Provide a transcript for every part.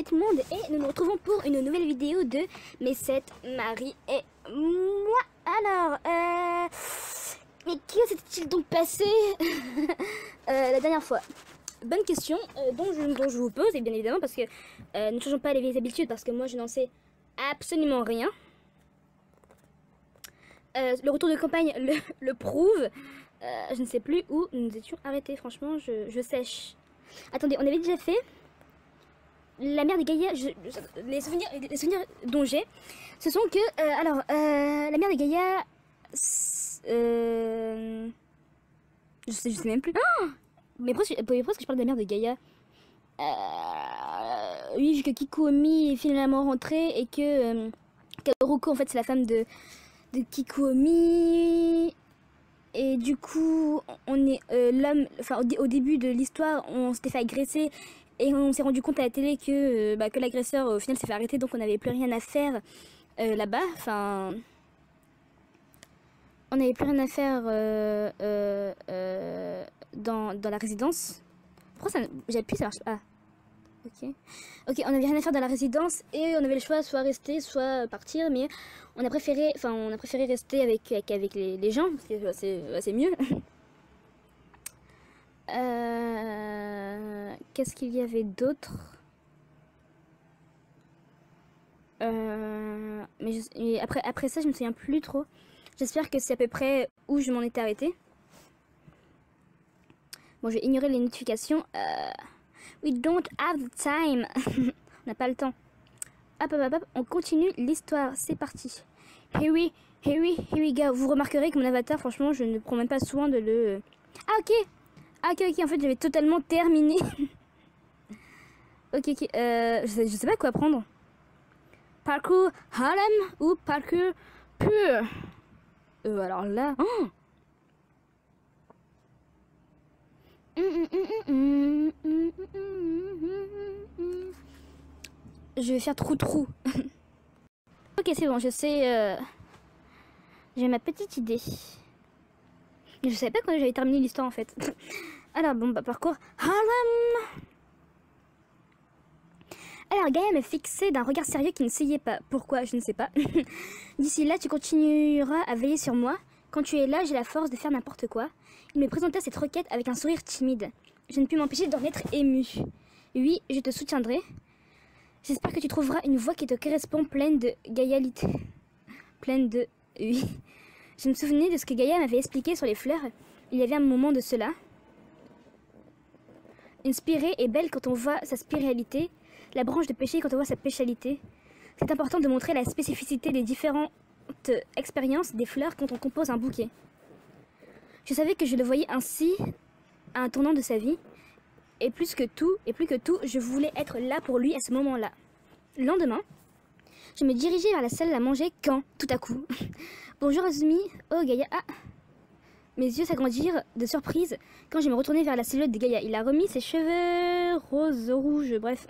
Salut tout le monde et nous nous retrouvons pour une nouvelle vidéo de mes 7 Marie et moi. Alors, mais que s'est-il donc passé la dernière fois? Bonne question dont je vous pose, et bien évidemment parce que ne changeons pas les vieilles habitudes parce que moi je n'en sais absolument rien. Le retour de campagne le prouve. Je ne sais plus où nous étions arrêtés, franchement je sèche. Attendez, on avait déjà fait la mère de Gaïa. Les souvenirs dont j'ai, ce sont que la mère de Gaïa, je sais même plus. Oh, mais pourquoi je parle de la mère de Gaïa? Oui, vu que Kikuomi est finalement rentrée et que Kaoruko en fait c'est la femme de Kikuomi. Et du coup, on est l'homme. Enfin, au début de l'histoire, on s'était fait agresser et on s'est rendu compte à la télé que l'agresseur au final s'est fait arrêter, donc on n'avait plus rien à faire là-bas. Enfin, on n'avait plus rien à faire dans la résidence. Pourquoi ça j'appuie, ça marche pas? Ok, on n'avait rien à faire dans la résidence et on avait le choix soit rester, soit partir, mais on a préféré rester avec les gens parce que c'est mieux. Qu'est-ce qu'il y avait d'autre? Mais après ça, je me souviens plus trop. J'espère que c'est à peu près où je m'en étais arrêtée. Bon, je vais ignorer les notifications. We don't have the time. On n'a pas le temps. Hop, on continue l'histoire. C'est parti. Here we go. Vous remarquerez que mon avatar, franchement, je ne prends même pas soin de le... Ah, ok. En fait, j'avais totalement terminé. Ok. Je sais pas quoi prendre. Parcours Harlem ou parcours pur. Alors là... Oh, je vais faire trou. Ok, c'est bon, je sais. J'ai ma petite idée. Je savais pas quand j'avais terminé l'histoire en fait. Alors bon, parcours Harlem. Alors Gaïa me fixait d'un regard sérieux qui ne seyait pas. Pourquoi? Je ne sais pas. D'ici là, tu continueras à veiller sur moi. Quand tu es là, j'ai la force de faire n'importe quoi. Il me présenta cette requête avec un sourire timide. Je ne pus m'empêcher d'en être émue. Oui, je te soutiendrai. J'espère que tu trouveras une voix qui te correspond, pleine de gaïalité. Pleine de... Oui. Je me souvenais de ce que Gaïa m'avait expliqué sur les fleurs. Il y avait un moment de cela. Une spirée est belle quand on voit sa spiralité. La branche de pêcher quand on voit sa péchalité. C'est important de montrer la spécificité des différentes expériences des fleurs quand on compose un bouquet. Je savais que je le voyais ainsi à un tournant de sa vie. Et plus que tout, je voulais être là pour lui à ce moment-là. Le lendemain, je me dirigeais vers la salle à manger quand, tout à coup... Bonjour Azumi. Oh Gaïa. Ah. Mes yeux s'agrandirent de surprise quand je me retournais vers la silhouette de Gaïa. Il a remis ses cheveux rose, rouge, bref.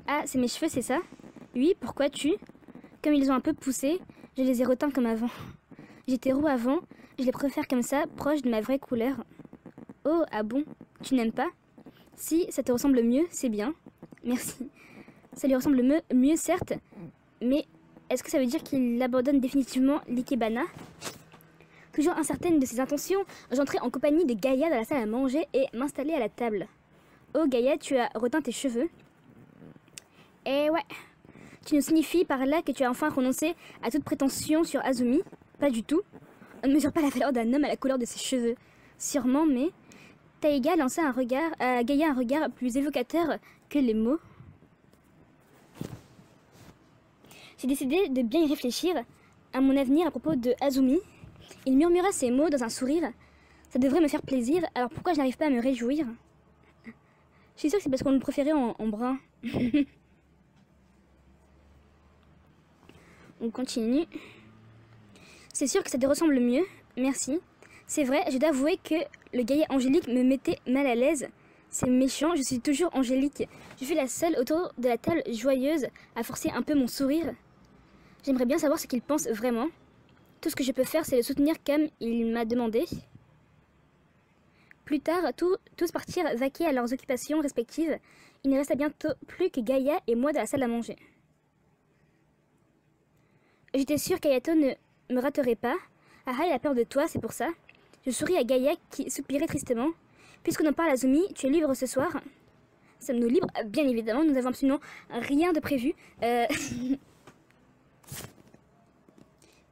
Ah, c'est mes cheveux, c'est ça? Oui, pourquoi tu? Comme ils ont un peu poussé, je les ai reteints comme avant. J'étais roux avant, je les préfère comme ça, proche de ma vraie couleur. Oh, ah bon? Tu n'aimes pas? Si, ça te ressemble mieux, c'est bien. Merci. Ça lui ressemble mieux, certes, mais est-ce que ça veut dire qu'il abandonne définitivement l'ikebana? Toujours incertaine de ses intentions, j'entrais en compagnie de Gaïa dans la salle à manger et m'installais à la table. Oh Gaïa, tu as reteint tes cheveux. Eh ouais. Tu nous signifies par là que tu as enfin renoncé à toute prétention sur Azumi? Pas du tout. On ne mesure pas la valeur d'un homme à la couleur de ses cheveux. Sûrement, mais... Taïga lança à Gaïa un regard plus évocateur que les mots. J'ai décidé de bien y réfléchir à mon avenir à propos de Azumi. Il murmura ces mots dans un sourire. Ça devrait me faire plaisir, alors pourquoi je n'arrive pas à me réjouir? Je suis sûre que c'est parce qu'on le préférait en brun. On continue. C'est sûr que ça te ressemble mieux, merci. C'est vrai, je dois avouer que le Gaïa angélique me mettait mal à l'aise. C'est méchant, je suis toujours angélique. Je suis la seule autour de la table joyeuse à forcer un peu mon sourire. J'aimerais bien savoir ce qu'il pense vraiment. Tout ce que je peux faire, c'est le soutenir comme il m'a demandé. Plus tard, tous partirent vaquer à leurs occupations respectives. Il ne resta bientôt plus que Gaïa et moi dans la salle à manger. J'étais sûre qu'Ayato ne me raterait pas. Ah, il a peur de toi, c'est pour ça. Je souris à Gaïa qui soupirait tristement. Puisqu'on en parle à Zumi, tu es libre ce soir? Sommes-nous libres? Bien évidemment, nous n'avons absolument rien de prévu.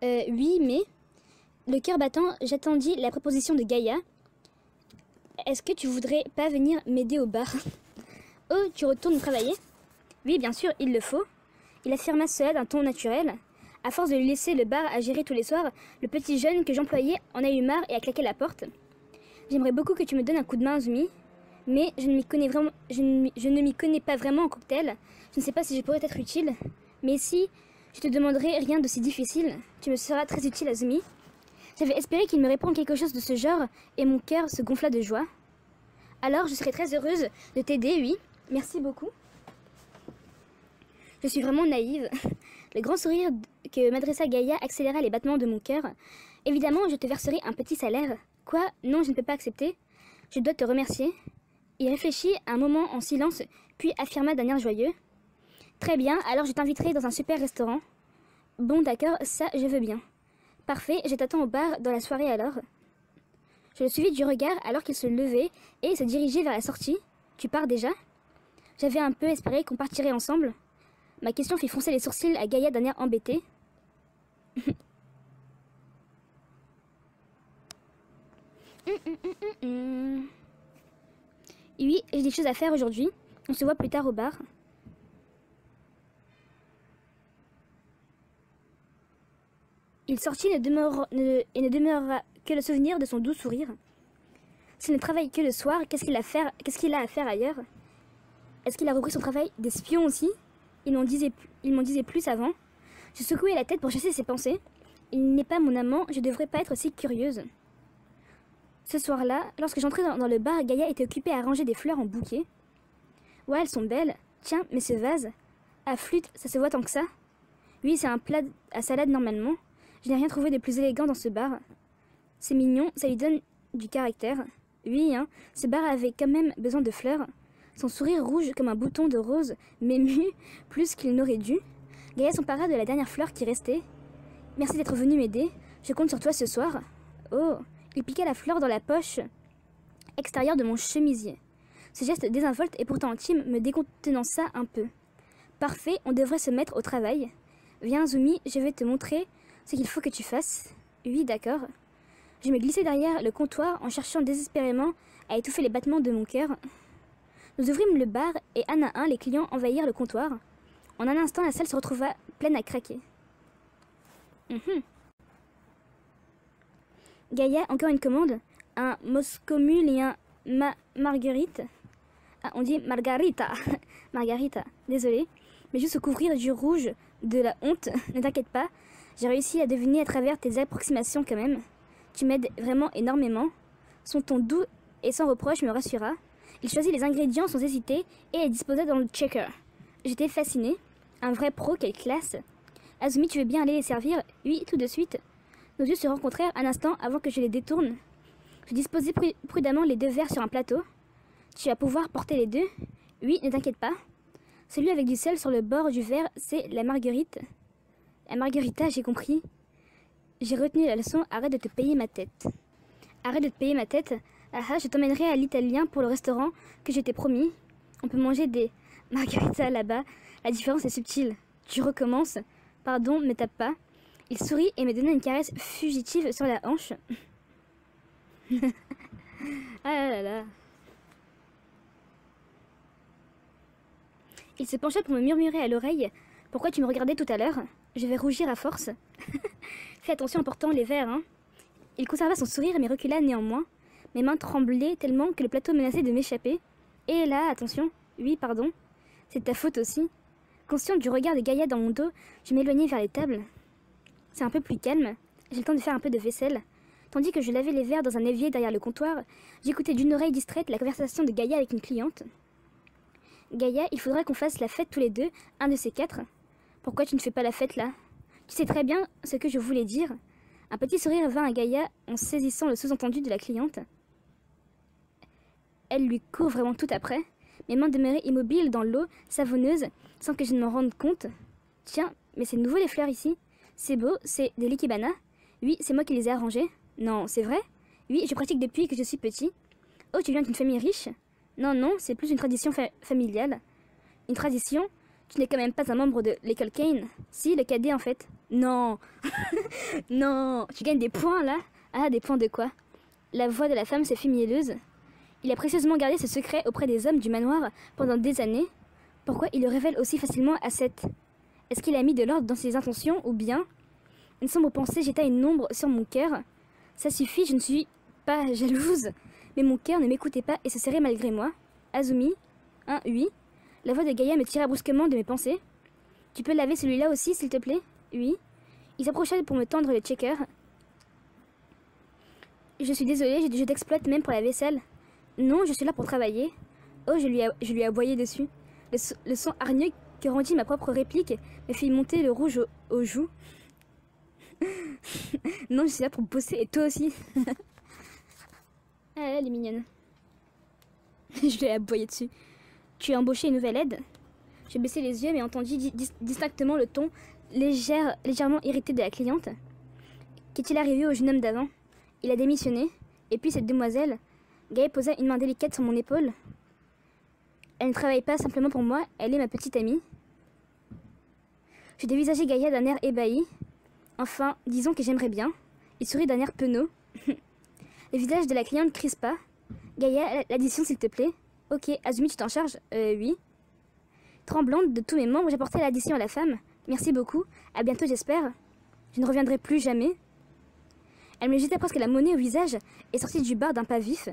Oui, mais... Le cœur battant, j'attendis la proposition de Gaïa. Est-ce que tu voudrais pas venir m'aider au bar? Oh, tu retournes travailler? Oui, bien sûr, il le faut. Il affirma cela d'un ton naturel. À force de lui laisser le bar à gérer tous les soirs, le petit jeune que j'employais en a eu marre et a claqué la porte. J'aimerais beaucoup que tu me donnes un coup de main, Zumi, mais je ne m'y connais pas vraiment en cocktail. Je ne sais pas si je pourrais être utile. Mais si je te demanderai rien de si difficile, tu me seras très utile, Azumi. J'avais espéré qu'il me réponde quelque chose de ce genre, et mon cœur se gonfla de joie. Alors, je serais très heureuse de t'aider, oui. Merci beaucoup. Je suis vraiment naïve. Le grand sourire que m'adressa Gaïa accéléra les battements de mon cœur. Évidemment, je te verserai un petit salaire. Quoi? Non, je ne peux pas accepter. Je dois te remercier. Il réfléchit un moment en silence, puis affirma d'un air joyeux. Très bien, alors je t'inviterai dans un super restaurant. Bon, d'accord, ça, je veux bien. Parfait, je t'attends au bar dans la soirée alors. Je le suivis du regard alors qu'il se levait et se dirigeait vers la sortie. Tu pars déjà? J'avais un peu espéré qu'on partirait ensemble. Ma question fit froncer les sourcils à Gaïa d'un air embêté. Oui, j'ai des choses à faire aujourd'hui. On se voit plus tard au bar. Il sortit et ne demeura que le souvenir de son doux sourire. S'il ne travaille que le soir, qu'est-ce qu'il a à faire ailleurs? Est-ce qu'il a repris son travail d'espion aussi? Il m'en disait plus avant. Je secouai la tête pour chasser ses pensées. Il n'est pas mon amant, je devrais pas être si curieuse. Ce soir-là, lorsque j'entrai dans le bar, Gaïa était occupée à ranger des fleurs en bouquet. Ouais, elles sont belles. Tiens, mais ce vase, à flûte, ça se voit tant que ça? Oui, c'est un plat à salade normalement. Je n'ai rien trouvé de plus élégant dans ce bar. C'est mignon, ça lui donne du caractère. Oui, hein, ce bar avait quand même besoin de fleurs. Son sourire rouge comme un bouton de rose m'émut plus qu'il n'aurait dû. Gaïa s'empara de la dernière fleur qui restait. Merci d'être venu m'aider. Je compte sur toi ce soir. Oh, il piqua la fleur dans la poche extérieure de mon chemisier. Ce geste désinvolte et pourtant intime me décontenança un peu. Parfait, on devrait se mettre au travail. Viens, Zumi, je vais te montrer ce qu'il faut que tu fasses. Oui, d'accord. Je me glissai derrière le comptoir en cherchant désespérément à étouffer les battements de mon cœur. Nous ouvrîmes le bar et un à un, les clients envahirent le comptoir. En un instant, la salle se retrouva pleine à craquer. Gaïa, encore une commande. Un Moscow Mule et un Marguerite. Ah, on dit Margarita. Margarita, désolée. Mais juste se couvrir du rouge de la honte. Ne t'inquiète pas, j'ai réussi à deviner à travers tes approximations quand même. Tu m'aides vraiment énormément. Son ton doux et sans reproche me rassura. Il choisit les ingrédients sans hésiter et les disposa dans le checker. J'étais fascinée. Un vrai pro, quelle classe. Azumi, tu veux bien aller les servir? Oui, tout de suite. Nos yeux se rencontrèrent un instant avant que je les détourne. Je disposai prudemment les deux verres sur un plateau. Tu vas pouvoir porter les deux? Oui, ne t'inquiète pas. Celui avec du sel sur le bord du verre, c'est la marguerite. La margarita, j'ai compris. J'ai retenu la leçon, arrête de te payer ma tête. Arrête de te payer ma tête? Ah, je t'emmènerai à l'italien pour le restaurant que je t'ai promis. On peut manger des margaritas là-bas. La différence est subtile. Tu recommences. Pardon, me tape pas. Il sourit et me donna une caresse fugitive sur la hanche. Ah là là. Il se pencha pour me murmurer à l'oreille. Pourquoi tu me regardais tout à l'heure? Je vais rougir à force. Fais attention en portant les verres, hein. Il conserva son sourire mais recula néanmoins. Mes mains tremblaient tellement que le plateau menaçait de m'échapper. Et là, attention. Oui, pardon. C'est ta faute aussi. Consciente du regard de Gaïa dans mon dos, je m'éloignai vers les tables. C'est un peu plus calme. J'ai le temps de faire un peu de vaisselle. Tandis que je lavais les verres dans un évier derrière le comptoir, j'écoutais d'une oreille distraite la conversation de Gaïa avec une cliente. Gaïa, il faudra qu'on fasse la fête tous les deux, un de ces quatre. Pourquoi tu ne fais pas la fête là? Tu sais très bien ce que je voulais dire. Un petit sourire vint à Gaïa en saisissant le sous-entendu de la cliente. elle lui court vraiment tout après. Mes mains demeuraient immobiles dans l'eau savonneuse sans que je ne m'en rende compte. Tiens, mais c'est nouveau les fleurs ici. C'est beau, c'est des l'ikebana. Oui, c'est moi qui les ai arrangées. Non, c'est vrai? Oui, je pratique depuis que je suis petit. Oh, tu viens d'une famille riche? Non, non, c'est plus une tradition familiale. Une tradition? Tu n'es quand même pas un membre de l'école Kane? Si, le cadet en fait. Non. Non, tu gagnes des points là? Ah, des points de quoi? La voix de la femme se fit mielleuse. Il a précieusement gardé ce secret auprès des hommes du manoir pendant des années. Pourquoi il le révèle aussi facilement à Seth? Est-ce qu'il a mis de l'ordre dans ses intentions ou bien... Une sombre pensée jeta une ombre sur mon cœur. Ça suffit, je ne suis pas jalouse. Mais mon cœur ne m'écoutait pas et se serrait malgré moi. Azumi? Hein, oui. La voix de Gaïa me tira brusquement de mes pensées. Tu peux laver celui-là aussi, s'il te plaît? Oui. Il s'approcha pour me tendre le checker. Je suis désolée, je t'exploite même pour la vaisselle. Non, je suis là pour travailler. Oh, je lui ai aboyé dessus. Le son hargneux que rendit ma propre réplique me fit monter le rouge aux joues. Non, je suis là pour bosser et toi aussi. Ah, elle est mignonne. Je lui ai aboyé dessus. Tu as embauché une nouvelle aide? J'ai baissé les yeux mais entendis distinctement le ton légèrement irrité de la cliente. Qu'est-il arrivé au jeune homme d'avant? Il a démissionné. Et puis cette demoiselle... Gaïa posa une main délicate sur mon épaule. Elle ne travaille pas simplement pour moi, elle est ma petite amie. Je dévisageai Gaïa d'un air ébahi. Enfin, disons que j'aimerais bien. Il sourit d'un air penaud. Le visage de la cliente crispa. Gaïa, l'addition s'il te plaît. Ok, Azumi, tu t'en charges? Oui. Tremblante de tous mes membres, j'apportai l'addition à la femme. Merci beaucoup. À bientôt, j'espère. Je ne reviendrai plus jamais. Elle me jeta presque la monnaie au visage et sortit du bar d'un pas vif.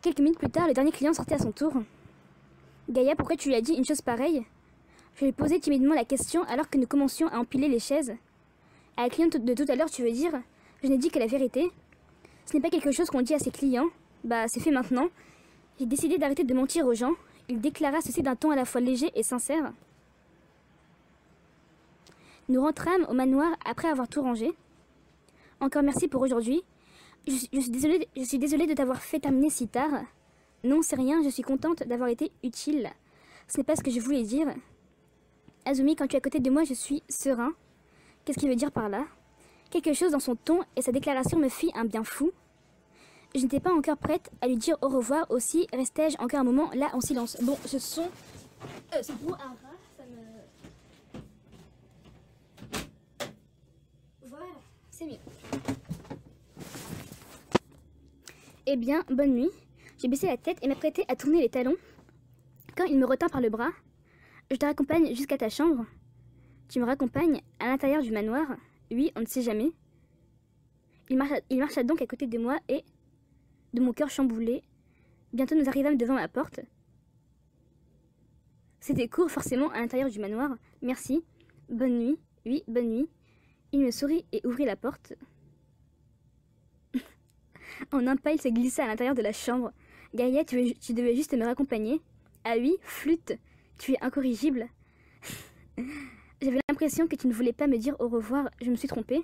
Quelques minutes plus tard, le dernier client sortait à son tour. Gaïa, pourquoi tu lui as dit une chose pareille? Je lui posai timidement la question alors que nous commencions à empiler les chaises. À la cliente de tout à l'heure, tu veux dire? Je n'ai dit que la vérité. Ce n'est pas quelque chose qu'on dit à ses clients. Bah, c'est fait maintenant. J'ai décidé d'arrêter de mentir aux gens. Il déclara ceci d'un ton à la fois léger et sincère. Nous rentrâmes au manoir après avoir tout rangé. Encore merci pour aujourd'hui. Je suis désolée de t'avoir fait terminer si tard. Non, c'est rien, je suis contente d'avoir été utile. Ce n'est pas ce que je voulais dire. Azumi, quand tu es à côté de moi, je suis serein. Qu'est-ce qu'il veut dire par là? Quelque chose dans son ton et sa déclaration me fit un bien fou. Je n'étais pas encore prête à lui dire au revoir, aussi restai-je encore un moment là en silence. Bon, ce son... ce brouhaha, ça me... Voilà, c'est mieux. Eh bien, bonne nuit. J'ai baissé la tête et m'apprêtais à tourner les talons quand il me retint par le bras. Je te raccompagne jusqu'à ta chambre. Tu me raccompagnes à l'intérieur du manoir? Oui, on ne sait jamais. Il marcha donc à côté de moi et, de mon cœur chamboulé, bientôt nous arrivâmes devant ma porte. C'était court forcément à l'intérieur du manoir. Merci. Bonne nuit. Oui, bonne nuit. Il me sourit et ouvrit la porte. En un pas, il se glissa à l'intérieur de la chambre. Gaïa, tu devais juste me raccompagner. Ah oui, flûte, tu es incorrigible. J'avais l'impression que tu ne voulais pas me dire au revoir. Je me suis trompée.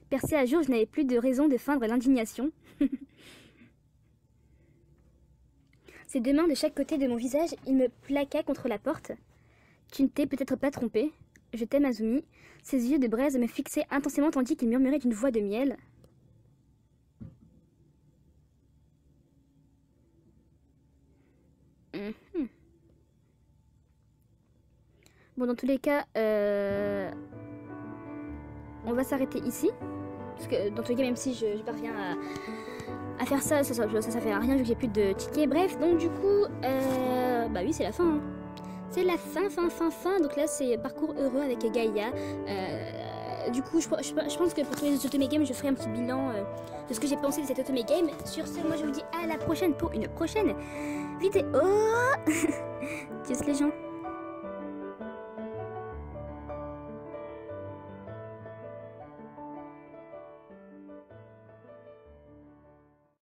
Percé à jour, je n'avais plus de raison de feindre l'indignation. Ses deux mains de chaque côté de mon visage, il me plaqua contre la porte. Tu ne t'es peut-être pas trompé. Je t'aime, Azumi. Ses yeux de braise me fixaient intensément tandis qu'il murmurait d'une voix de miel. Bon, dans tous les cas, on va s'arrêter ici. Parce que dans tous les cas, même si je parviens à faire ça fait rien vu que j'ai plus de tickets. Bref, donc du coup, bah oui, c'est la fin. Hein. C'est la fin. Donc là, c'est parcours heureux avec Gaïa. Du coup, je pense que pour tous les Otome Games, je ferai un petit bilan de ce que j'ai pensé de cette Otome Game. Sur ce, moi, je vous dis à la prochaine pour une prochaine vidéo. Tchuss les gens.